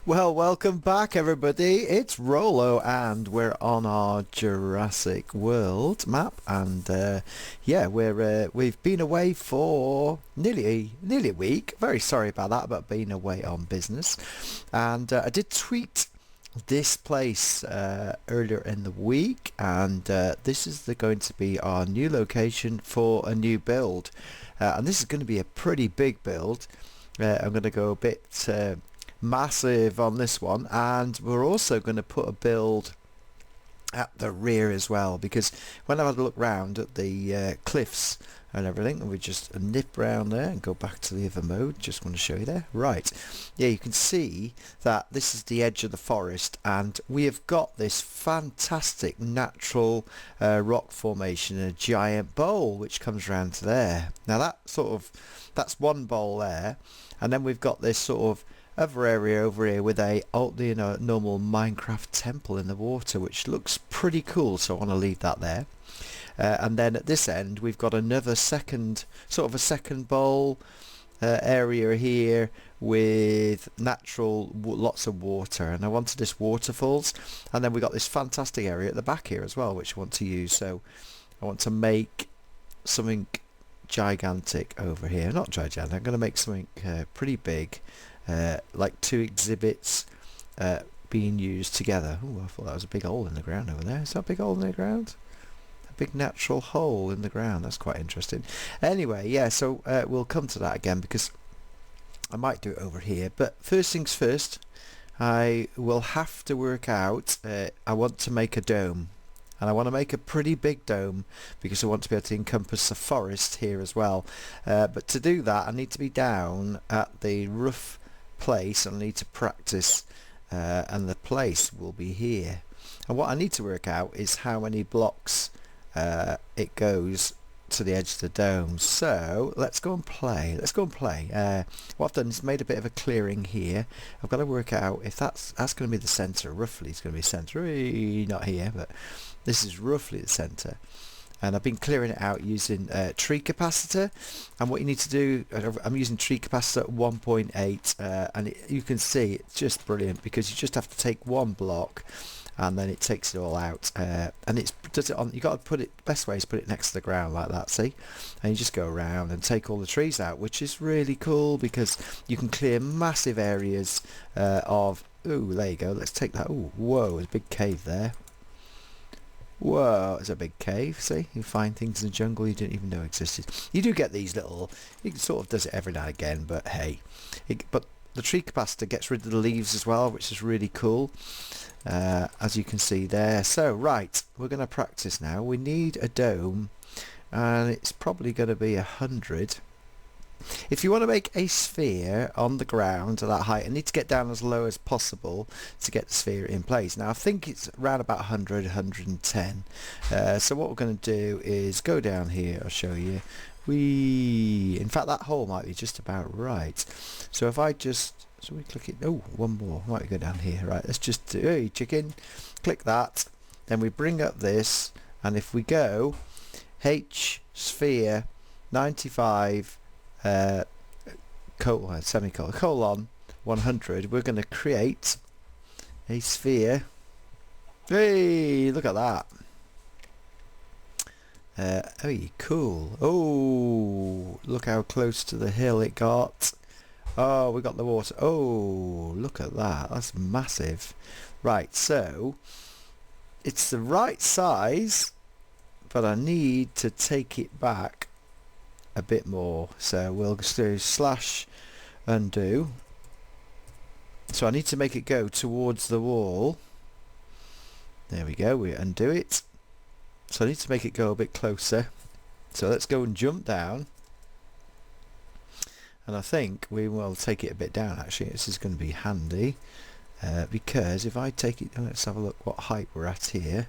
Well, welcome back everybody. It's Rollo and we're on our Jurassic World map and yeah, we've been away for nearly a week. Very sorry about that, but been away on business. And I did tweet this place earlier in the week, and this is going to be our new location for a new build. And this is going to be a pretty big build. I'm going to go a bit massive on this one, and we're also going to put a build at the rear as well, because when I had a look round at the cliffs and everything, and we just nip round there and go back to the other mode. Just want to show you there. Right, yeah, you can see that this is the edge of the forest, and we have got this fantastic natural rock formation in a giant bowl which comes round to there. Now that's one bowl there, and then we've got this sort of other area over here with a normal Minecraft temple in the water, which looks pretty cool, so I want to leave that there. And then at this end we've got another second bowl area here with natural lots of water, and I wanted this waterfalls, and then we got this fantastic area at the back here as well which I want to use. So I want to make something gigantic over here. Not gigantic, I'm going to make something pretty big, like two exhibits being used together. Oh, I thought that was a big hole in the ground over there. Is that a big hole in the ground? A big natural hole in the ground. That's quite interesting. Anyway, yeah, so we'll come to that again because I might do it over here. But first things first, I will have to work out, I want to make a dome. And I want to make a pretty big dome because I want to be able to encompass the forest here as well. But to do that I need to be down at the rough place, and I need to practice, and the place will be here. And what I need to work out is how many blocks it goes to the edge of the dome. So let's go and play. What I've done is made a bit of a clearing here. I've got to work out if that's going to be the center. Roughly it's going to be center. Not here, but this is roughly the center. And I've been clearing it out using tree capacitor, and what you need to do, I'm using tree capacitor 1.8, and you can see it's just brilliant because you just have to take one block and then it takes it all out, and it does it on, you got to put it, best way is put it next to the ground like that, see, and you just go around and take all the trees out, which is really cool because you can clear massive areas of, ooh, there you go, let's take that. Ooh, whoa, there's a big cave there. Whoa, it's a big cave. See, you find things in the jungle you didn't even know existed. You do get these little, it sort of does it every now and again, but hey, but the tree capacitor gets rid of the leaves as well, which is really cool, as you can see there. So right, we're going to practice now. We need a dome, and it's probably going to be 100. If you want to make a sphere on the ground at that height, I need to get down as low as possible to get the sphere in place. Now I think it's around about 100, 110. So what we're going to do is go down here. I'll show you. In fact, that hole might be just about right. So if I just, so we click it. Oh, one more. Might go down here. Right. Let's just do. Hey, chicken. Click that. Then we bring up this, and if we go H sphere 95. Semicolon 100, we're going to create a sphere. Hey, look at that. Oh, cool. Oh, look how close to the hill it got. Oh, we got the water. Oh, look at that. That's massive. Right, so it's the right size, but I need to take it back a bit more, so we'll just do slash undo. So I need to make it go towards the wall. There we go, we undo it. So I need to make it go a bit closer, so let's go and jump down, and I think we will take it a bit down. Actually, this is going to be handy, because if I take it, let's have a look what height we're at here.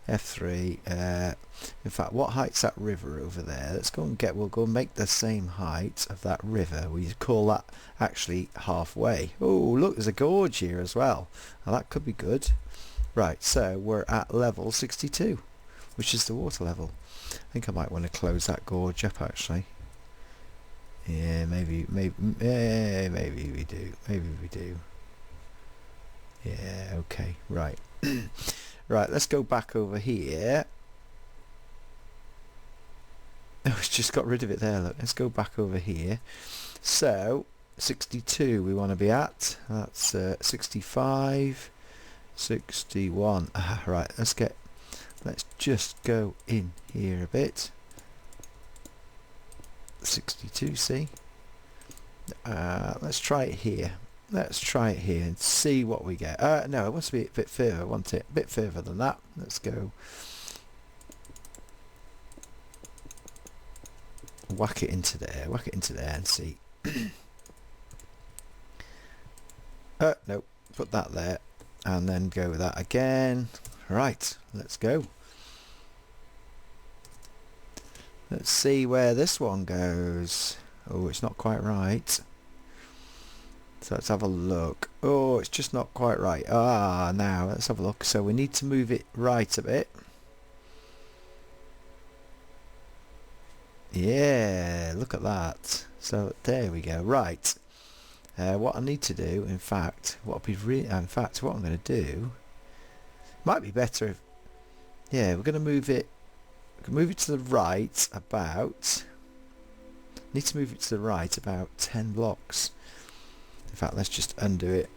F3. In fact, what height's that river over there? Let's go and we'll go and make the same height of that river. We call that actually halfway. Oh, look, there's a gorge here as well. Now that could be good. Right, so we're at level 62, which is the water level. I think I might want to close that gorge up actually. Yeah, maybe we do. Maybe we do. Yeah, okay, right. Right, let's go back over here. Oh, it's just got rid of it there, look. Let's go back over here. So, 62 we want to be at. That's 65, 61. Right, let's just go in here a bit. 62, see? Let's try it here. Let's try it here and see what we get. No, it must be a bit further, won't it? A bit further than that. Let's go. Whack it into there and see. No, put that there and then go with that again. Right, let's go. Let's see where this one goes. Oh, it's not quite right. So let's have a look. Oh, it's just not quite right. Now let's have a look. So we need to move it right a bit. Yeah, look at that. So there we go. Right. What I need to do, in fact, what I'm going to do might be better if, yeah, we're going to move it. Move it to the right about. Need to move it to the right about 10 blocks. In fact, let's just undo it.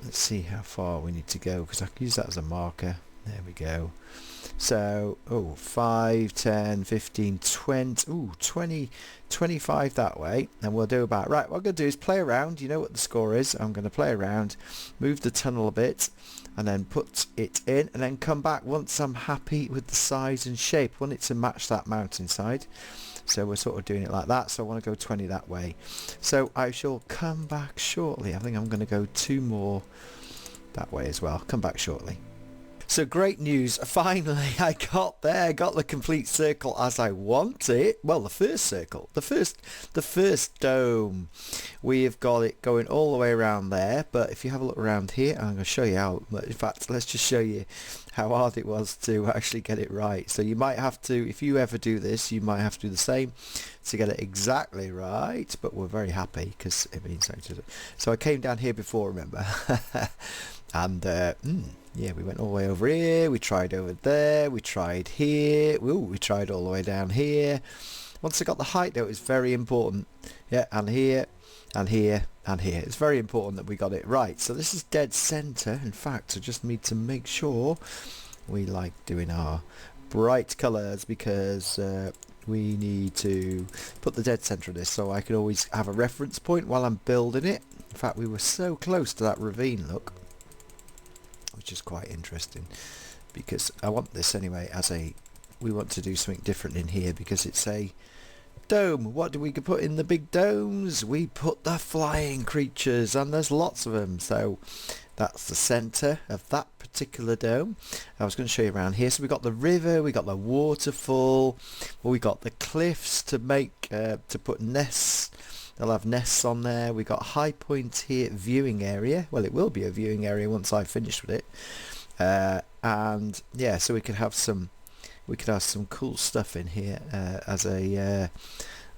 Let's see how far we need to go, because I can use that as a marker. There we go. So, 5, 10, 15, 20, 20, 25 that way. And we'll do about, right, what I'm going to do is play around. You know what the score is. I'm going to play around, move the tunnel a bit, and then put it in, and then come back once I'm happy with the size and shape. I want it to match that mountainside. So we're sort of doing it like that. So I want to go 20 that way. So I shall come back shortly. I think I'm going to go 2 more that way as well. Come back shortly. So great news, finally I got there, got the complete circle as I want it. Well, the first circle, the first dome. We have got it going all the way around there, but if you have a look around here, I'm going to show you how, in fact, let's just show you how hard it was to actually get it right. So you might have to, if you ever do this, you might have to do the same to get it exactly right, but we're very happy because it means so to do. So I came down here before, remember? And yeah, we went all the way over here, we tried over there, we tried here, we tried all the way down here. Once I got the height though, it was very important. Yeah, and here, and here, and here. It's very important that we got it right. So this is dead center. In fact, I just need to make sure we like doing our bright colors, because we need to put the dead center of this so I can always have a reference point while I'm building it. In fact, we were so close to that ravine, look, which is quite interesting, because I want this anyway as a, we want to do something different in here because it's a dome. What do we put in the big domes? We put the flying creatures, and there's lots of them. So that's the center of that particular dome. I was going to show you around here. So we got the river, we got the waterfall, well, we got the cliffs to make to put nests. They'll have nests on there. We got high point here, viewing area. Well, it will be a viewing area once I've finished with it. And yeah, so we could have some cool stuff in here as a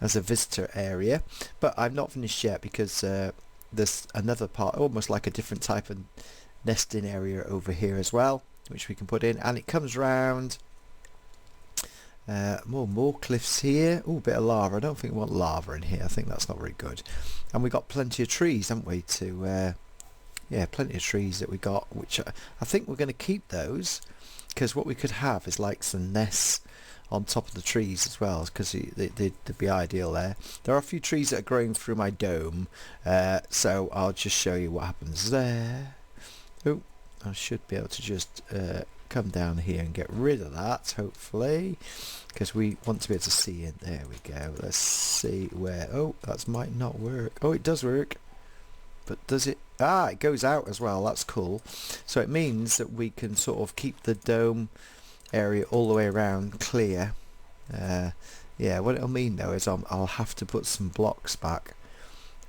visitor area. But I'm not finished yet because there's another part, almost like a different type of nesting area over here as well, which we can put in, and it comes round. More cliffs here. Oh, bit of lava. I don't think we want lava in here. I think that's not very good. And we got plenty of trees, haven't we? To yeah, plenty of trees that we got, which I think we're going to keep those, because what we could have is like some nests on top of the trees as well, because they'd be ideal there. There are a few trees that are growing through my dome, so I'll just show you what happens there. Oh, I should be able to just come down here and get rid of that, hopefully, because we want to be able to see it. There we go. Let's see where, oh, that might not work. Oh, it does work, but does it? It goes out as well. That's cool. So it means that we can sort of keep the dome area all the way around clear. Yeah, what it'll mean though is I'll have to put some blocks back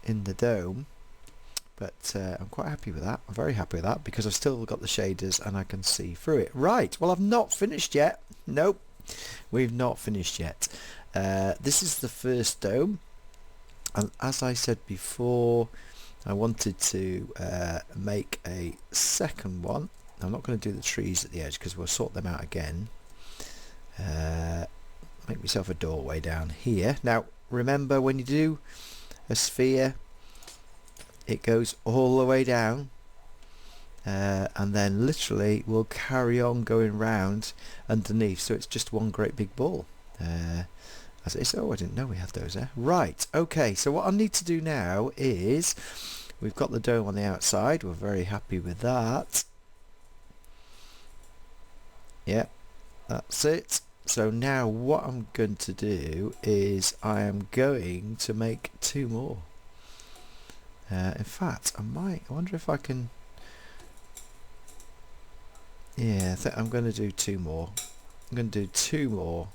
in the dome, but I'm quite happy with that. I'm very happy with that, because I've still got the shaders and I can see through it. Right, well, I've not finished yet. Nope, we've not finished yet. This is the first dome, and as I said before, I wanted to make a second one. I'm not going to do the trees at the edge because we'll sort them out again. Make myself a doorway down here. Now remember, when you do a sphere, it goes all the way down, and then literally will carry on going round underneath, so it's just one great big ball. As it is. Oh, I didn't know we had those there. Right, okay, so what I need to do now is, we've got the dome on the outside, we're very happy with that. Yeah, that's it. So now what I'm going to do is I am going to make two more. In fact, I wonder if I can... Yeah, I think I'm going to do two more. I'm going to do two more.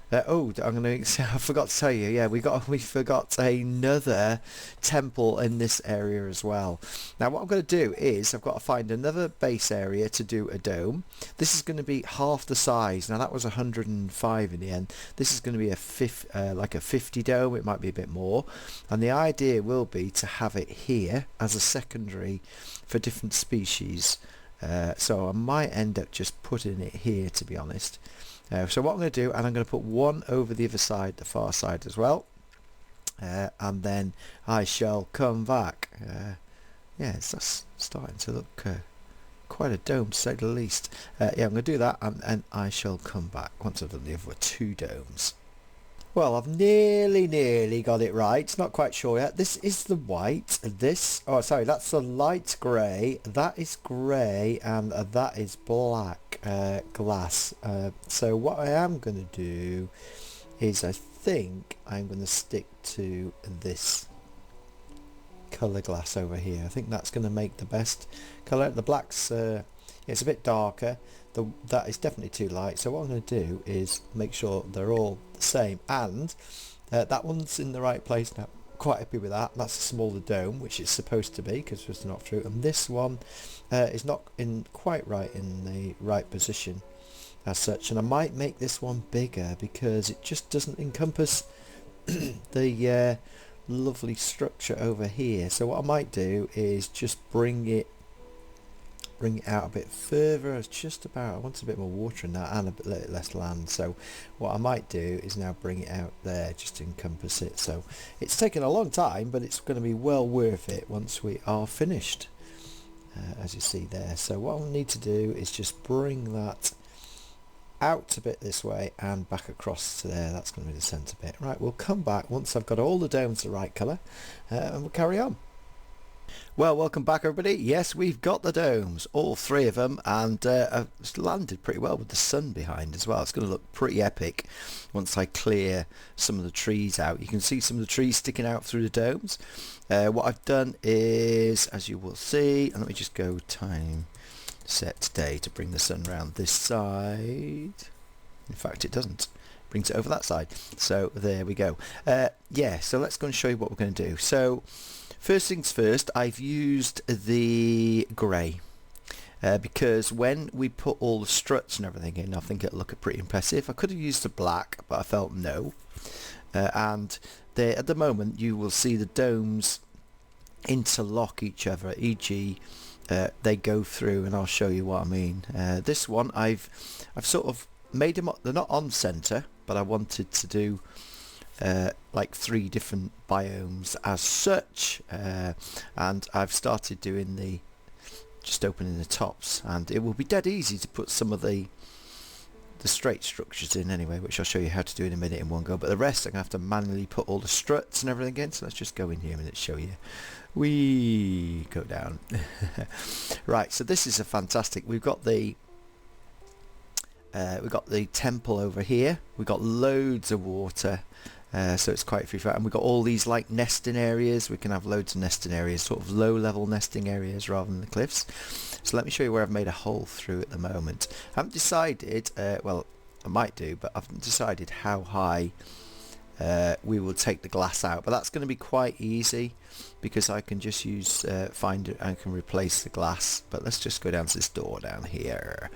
Oh, I'm going to... I forgot to tell you, yeah, we forgot another temple in this area as well. Now what I'm going to do is I've got to find another base area to do a dome. This is going to be half the size. Now that was 105 in the end. This is going to be like a 50 dome. It might be a bit more. And the idea will be to have it here as a secondary for different species. So I might end up just putting it here, to be honest. So what I'm going to do, and I'm going to put one over the other side, the far side as well, and then I shall come back. Yeah, it's starting to look quite a dome, to say the least. Yeah, I'm going to do that, and I shall come back once I've done the other two domes. Well, I've nearly got it right. Not quite sure yet. This is the white. This, oh sorry, that's the light grey. That is grey, and that is black glass. So what I am going to do is, I think I'm going to stick to this colour glass over here. I think that's going to make the best colour. The black's it's a bit darker. That is definitely too light, so what I'm going to do is make sure they're all the same, and that one's in the right place now. Quite happy with that. That's a smaller dome, which it's supposed to be because it's not through, and this one is not quite right in the right position as such, and I might make this one bigger because it just doesn't encompass the lovely structure over here. So what I might do is just bring it out a bit further. It's just about, I want a bit more water in that and a bit less land, so what I might do is now bring it out there just to encompass it. So it's taken a long time, but it's going to be well worth it once we are finished, as you see there. So what I'll need to do is just bring that out a bit this way and back across to there. That's going to be the centre bit. Right, we'll come back once I've got all the domes the right colour, and we'll carry on. Well, welcome back everybody. Yes, we've got the domes, all three of them, and it's landed pretty well with the sun behind as well. It's going to look pretty epic once I clear some of the trees out. You can see some of the trees sticking out through the domes. What I've done is, as you will see, and let me just go time set today to bring the sun round this side. In fact, it doesn't. Brings it over that side. So there we go. Yeah, so let's go and show you what we're going to do. So first things first, I've used the grey because when we put all the struts and everything in, I think it'll look pretty impressive. I could have used the black, but I felt no. And at the moment you will see the domes interlock each other, e.g. They go through, and I'll show you what I mean. This one I've sort of made them, they're not on centre, but I wanted to do like 3 different biomes as such, and I've started doing just opening the tops, and it will be dead easy to put some of the straight structures in anyway, which I'll show you how to do in a minute in one go, but the rest I'm going to have to manually put all the struts and everything in. So let's just go in here a minute, show you. We go down. Right, so this is a fantastic, we've got the temple over here, we've got loads of water, so it's quite free, and we've got all these like nesting areas. We can have loads of nesting areas, sort of low level nesting areas rather than the cliffs. So let me show you where I've made a hole through at the moment. I haven't decided, well I might do, but I haven't decided how high we will take the glass out, but that's going to be quite easy because I can just use find it, I can replace the glass. But let's just go down to this door down here.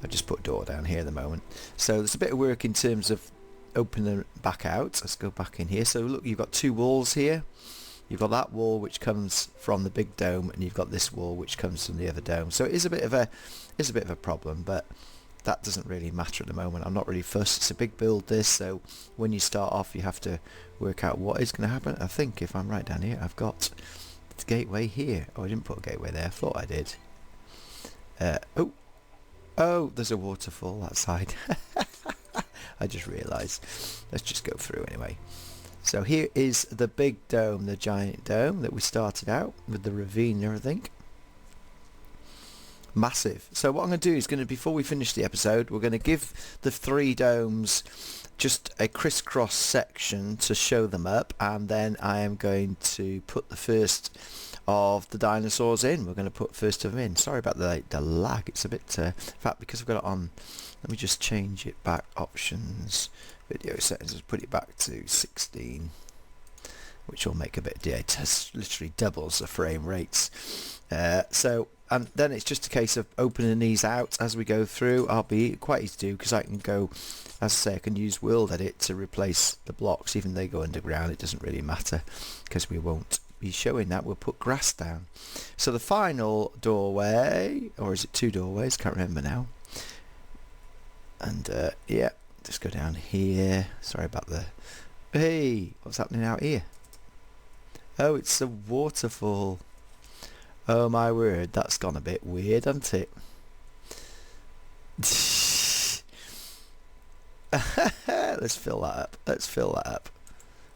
I've just put a door down here at the moment, so there's a bit of work in terms of opening it back out. Let's go back in here. So look, you've got 2 walls here. you've got that wall which comes from the big dome, and you've got this wall which comes from the other dome. So it is a bit of a problem, but that doesn't really matter at the moment. I'm not really fussed. It's a big build this, so when you start off you have to work out what is going to happen. I think if I'm right down here, I've got the gateway here. Oh, I didn't put a gateway there. I thought I did. Oh, there's a waterfall that side. I just realised. Let's just go through anyway. So here is the big dome, the giant dome that we started out with, the ravine and everything. Massive. So what I'm going to do is before we finish the episode, we're going to give the 3 domes just a crisscross section to show them up, and then I am going to put the first of the dinosaurs in. We're going to put first of them in. Sorry about the lag. It's a bit in fact, because I've got it on, let me just change it back. Options, video settings, just put it back to 16, which will make a bit, yeah, it literally doubles the frame rates. And then it's just a case of opening these out as we go through. I'll be quite easy to do because I can go, as I say, I can use World Edit to replace the blocks. Even they go underground, it doesn't really matter because we won't be showing that. We'll put grass down. So the final doorway, or is it 2 doorways? Can't remember now. And yeah, just go down here. Sorry about the... Hey, what's happening out here? Oh, it's a waterfall. Oh my word, that's gone a bit weird, hasn't it? Let's fill that up. Let's fill that up.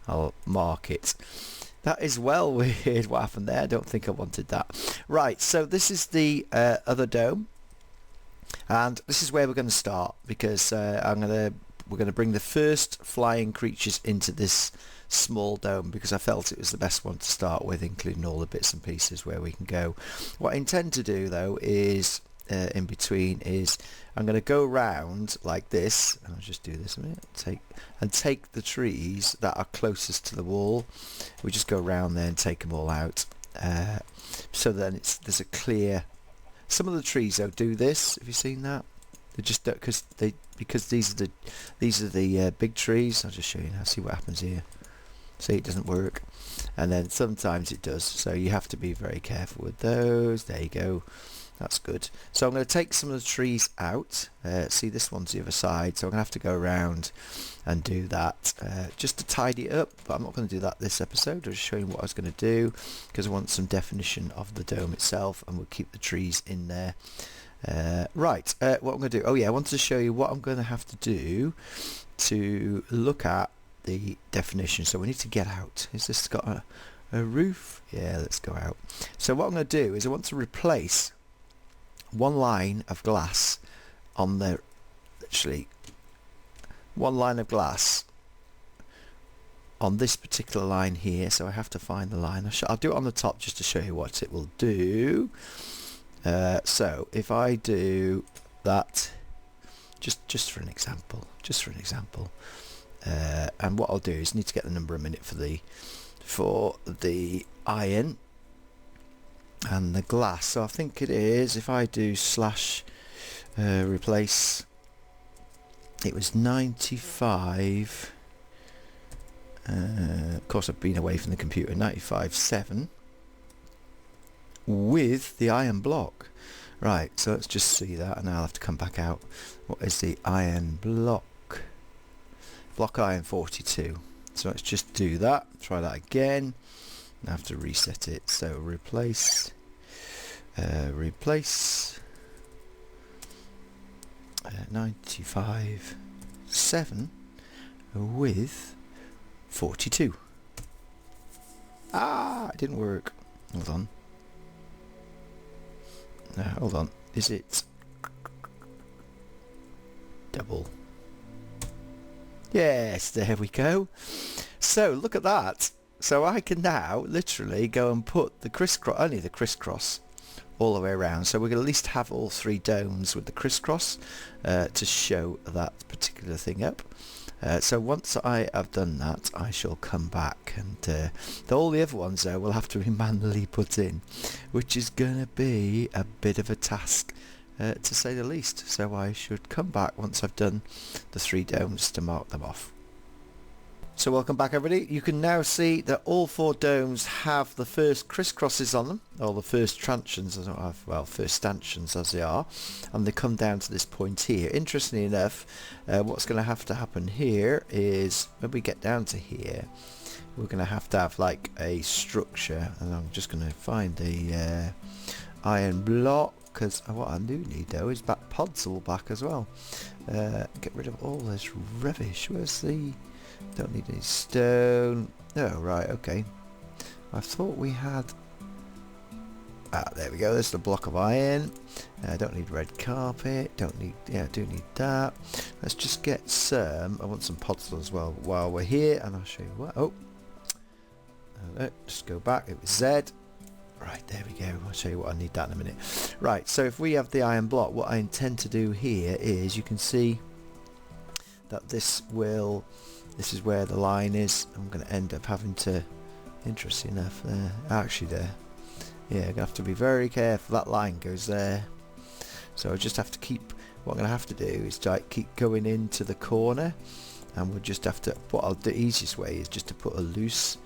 I'll mark it. That is well weird what happened there. I don't think I wanted that. Right, so this is the other dome. And this is where we're going to start, because we're going to bring the first flying creatures into this small dome, because I felt it was the best one to start with, including all the bits and pieces where we can go. What I intend to do though is in between is I'm going to go round like this, and I'll just do this a minute, take the trees that are closest to the wall. We just go round there and take them all out, so then there's a clear... Some of the trees though do this. Have you seen that? They just don't, because these are the big trees. I'll just show you now. See what happens here. See, it doesn't work, and then sometimes it does. So you have to be very careful with those. There you go. That's good. So I'm going to take some of the trees out. See, this one's the other side, so I'm going to have to go around and do that just to tidy it up. But I'm not going to do that this episode. I'll just show you what I was going to do, because I want some definition of the dome itself, and we'll keep the trees in there. Right, what I'm going to do, oh yeah, I wanted to show you what I'm going to have to do to look at the definition. So we need to get out. Has this got a roof? Yeah, let's go out. So what I'm going to do is I want to replace one line of glass on the, literally one line of glass on this particular line here. So I have to find the line. I'll do it on the top just to show you what it will do. So if I do that, just for an example, and what I'll do is need to get the number a minute for the iron and the glass. So I think it is, if I do slash replace, it was 95. Of course I've been away from the computer. 95.7 with the iron block. Right, so let's just see that, and I'll have to come back out. What is the iron block? Block iron 42. So let's just do that. Try that again. I have to reset it. So replace 95.7 with 42. It didn't work. Hold on. Hold on. Is it double? Yes, there we go. So look at that. So I can now literally go and put the crisscross, only the crisscross, all the way around. So we're going to at least have all 3 domes with the crisscross to show that particular thing up. So once I have done that, I shall come back, and all the other ones there will have to be manually put in, which is going to be a bit of a task, to say the least. So I should come back once I've done the 3 domes to mark them off. So welcome back everybody. You can now see that all 4 domes have the first crisscrosses on them, or the first truncheons, well, first stanchions as they are, and they come down to this point here. Interestingly enough, what's going to have to happen here is when we get down to here, we're going to have like a structure, and I'm just going to find the iron block, because what I do need though is back pods all back as well. Get rid of all this rubbish. Where's the... Don't need any stone. Oh, right, okay. I thought we had... Ah, there we go. There's the block of iron. Don't need red carpet. Don't need... Yeah, I do need that. Let's just get some... I want some pods as well while we're here, and I'll show you what... Oh. Just go back. It was Z. Right, there we go. I'll show you what I need that in a minute. Right, so if we have the iron block, what I intend to do here is, you can see that this will... This is where the line is. I'm going to end up having to... Interesting enough, actually there. Yeah, I'm going to have to be very careful. That line goes there. So I just have to keep... What I'm going to have to do is to, like, keep going into the corner. And we'll just have to... The easiest way is just to put a loose...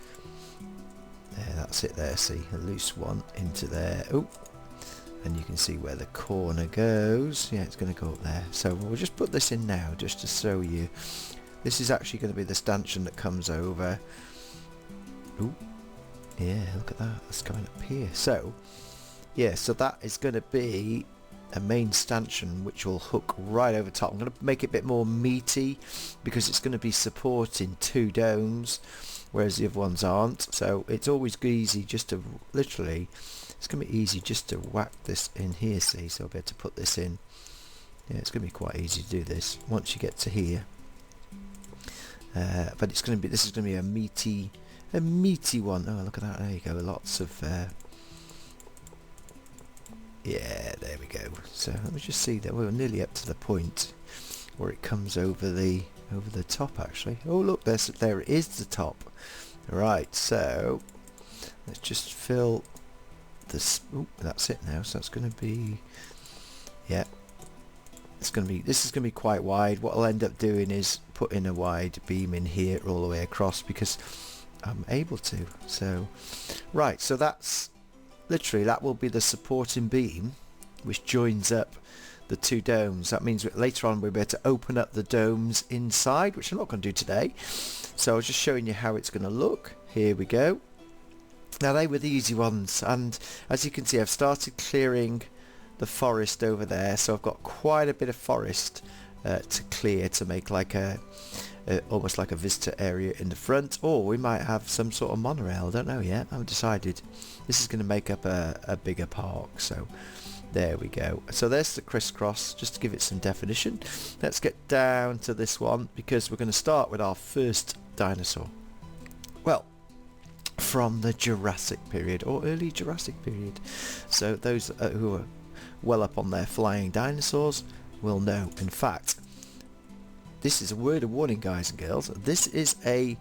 There, that's it there, see? A loose one into there. Oh! And you can see where the corner goes. Yeah, it's going to go up there. So we'll just put this in now, just to show you. This is actually going to be the stanchion that comes over. Ooh. Yeah, look at that. That's going up here. So, yeah, so that is going to be a main stanchion which will hook right over top. I'm going to make it a bit more meaty because it's going to be supporting 2 domes, whereas the other ones aren't. So it's always easy just to literally... It's going to be easy just to whack this in here, see? So I'll be able to put this in. Yeah, it's going to be quite easy to do this once you get to here. But it's going to be... This is going to be a meaty one. Oh, look at that. There you go. Lots of... yeah, there we go. So let me just see that we're nearly up to the point where it comes over the top, actually. Oh, look, there it is, the top. Right, so let's just fill this. Oh, that's it now. So it's going to be... Yeah. It's going to be... This is going to be quite wide. What I'll end up doing is putting a wide beam in here all the way across because I'm able to. So, right, so that's... Literally, that will be the supporting beam which joins up the 2 domes. That means later on we'll be able to open up the domes inside, which I'm not going to do today. So I was just showing you how it's going to look. Here we go. Now they were the easy ones, and as you can see I've started clearing the forest over there, so I've got quite a bit of forest to clear to make like a almost like a visitor area in the front, or we might have some sort of monorail. I don't know yet. I haven't decided. This is going to make up a bigger park, so there we go. So there's the crisscross, just to give it some definition. Let's get down to this one because we're going to start with our first dinosaur. Well, from the Jurassic period or early Jurassic period. So those who are well up on their flying dinosaurs will know. In fact, this is a word of warning, guys and girls. This is a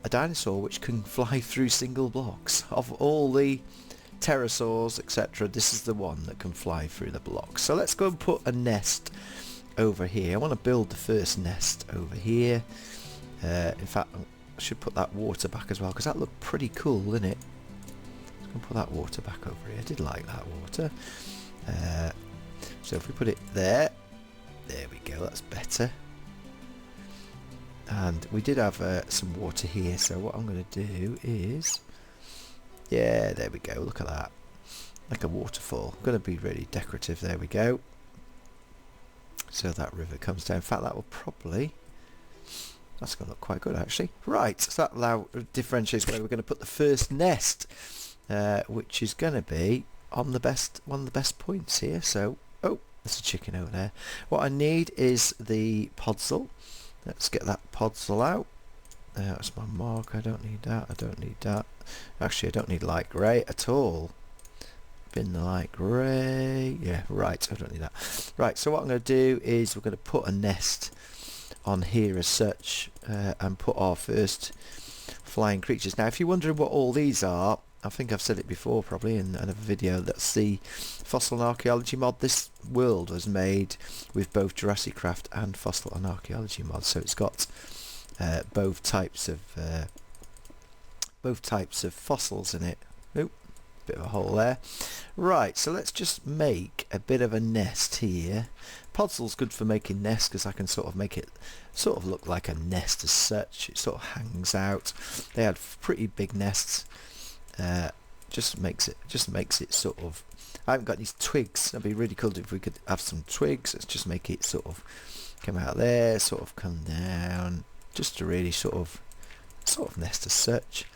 dinosaur which can fly through single blocks. Of all the pterosaurs, etc., this is the one that can fly through the blocks. So let's go and put a nest over here. I want to build the first nest over here. In fact, I should put that water back as well because that looked pretty cool, didn't it? Let's go and put that water back over here. I did like that water. So if we put it there, there we go, that's better. And we did have some water here, so what I'm going to do is... Yeah, there we go, look at that. Like a waterfall. Going to be really decorative, there we go. So that river comes down. In fact, that will probably... That's going to look quite good, actually. Right, so that differentiates where we're going to put the first nest, which is going to be on the one of the best points here. So, oh, there's a chicken over there. What I need is the podzol. Let's get that podzol out. That's my mark. I don't need that. I don't need that. Actually, I don't need light grey at all. Bin the light grey. Yeah, right. I don't need that. Right, so what I'm going to do is we're going to put a nest on here as such and put our first flying creatures. Now, if you're wondering what all these are, I think I've said it before probably in another video, that's the Fossil and Archaeology mod. This world was made with both JurassiCraft and Fossil and Archaeology mod, so it's got both types of fossils in it. Oop, bit of a hole there. Right, so let's just make a bit of a nest here. Podsel's good for making nests because I can sort of make it sort of look like a nest as such. It sort of hangs out. They had pretty big nests. Just makes it sort of. I haven't got these twigs. It'd be really cool if we could have some twigs. Let's just make it sort of come out there, sort of come down, just to really sort of nest as such.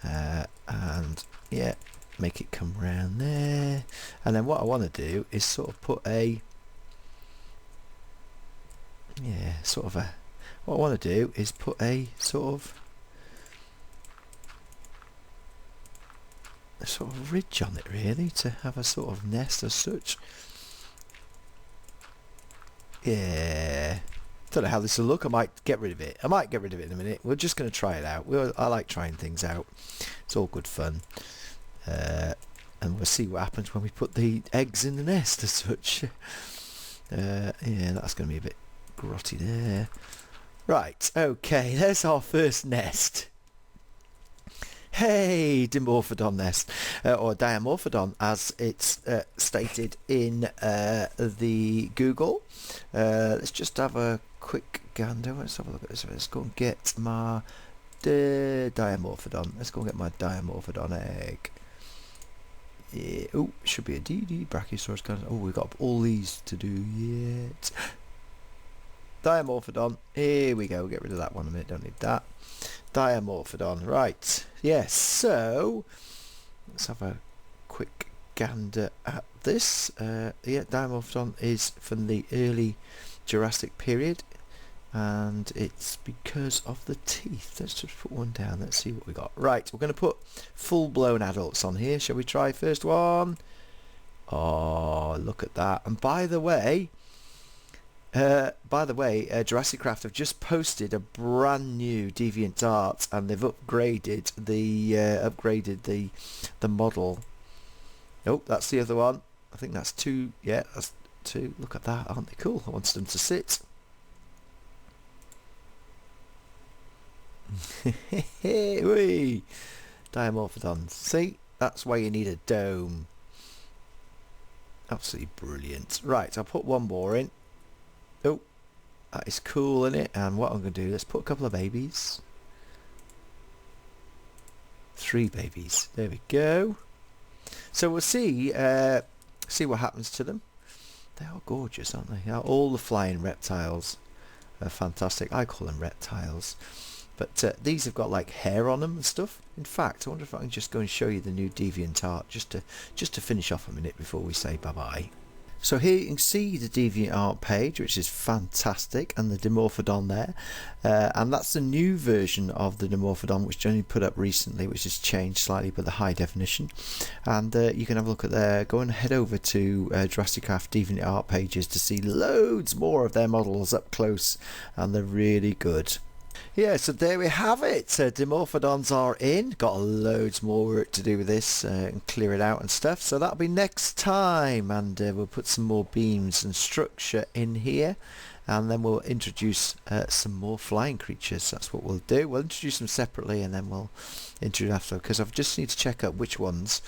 And yeah, make it come round there. And then what I want to do is sort of put a what I want to do is put a sort of ridge on it, really, to have a sort of nest as such. Yeah, don't know how this will look. I might get rid of it. in a minute. We're just going to try it out. I like trying things out. It's all good fun. And we'll see what happens when we put the eggs in the nest as such. Yeah, that's going to be a bit grotty there. Right, okay, there's our first nest. Hey, Dimorphodon nest, or Dimorphodon as it's stated in the Google. Let's just have a quick gander. Let's have a look at this. Let's go and get my Dimorphodon. Let's go and get my Dimorphodon egg. Yeah. Oh, should be a DD Brachiosaurus kind of. Oh, we've got all these to do yet. Dimorphodon. Here we go. Get rid of that one a minute. Don't need that. Dimorphodon. Right. Yes. So let's have a quick gander at this. Yeah, Dimorphodon is from the early Jurassic period, and it's because of the teeth. Let's just put one down. Let's see what we got. Right. We're going to put full-blown adults on here. Shall we try first one? Oh, look at that. And by the way, JurassiCraft have just posted a brand new DeviantArt, and they've upgraded the model. Oh, that's the other one. I think that's two. Yeah, that's two. Look at that, aren't they cool? I wanted them to sit. Whee! Dimorphodon. See, that's why you need a dome. Absolutely brilliant. Right, I'll put one more in. Oh, that is cool, isn't it? And what I'm going to do, let's put a couple of babies. 3 babies. There we go. So we'll see what happens to them. They are gorgeous, aren't they? All the flying reptiles are fantastic. I call them reptiles. But these have got like hair on them and stuff. In fact, I wonder if I can just go and show you the new DeviantArt just to finish off a minute before we say bye-bye. So here you can see the DeviantArt page, which is fantastic, and the Dimorphodon there. And that's the new version of the Dimorphodon, which Johnny put up recently, which has changed slightly, but the high definition. And you can have a look at there. Go and head over to JurassiCraft DeviantArt pages to see loads more of their models up close, and they're really good. Yeah, so there we have it. Dimorphodons are in. Got loads more work to do with this and clear it out and stuff. So that'll be next time, and we'll put some more beams and structure in here, and then we'll introduce some more flying creatures. That's what we'll do. We'll introduce them separately, and then we'll introduce after, because I just need to check out which ones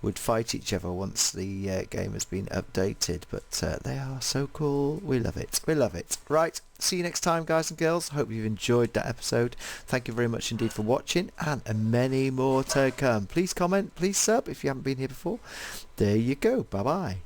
would fight each other once the game has been updated. But they are so cool. We love it. We love it. Right, see you next time, guys and girls. Hope you've enjoyed that episode. Thank you very much indeed for watching, and many more to come. Please comment, please sub if you haven't been here before. There you go. Bye bye.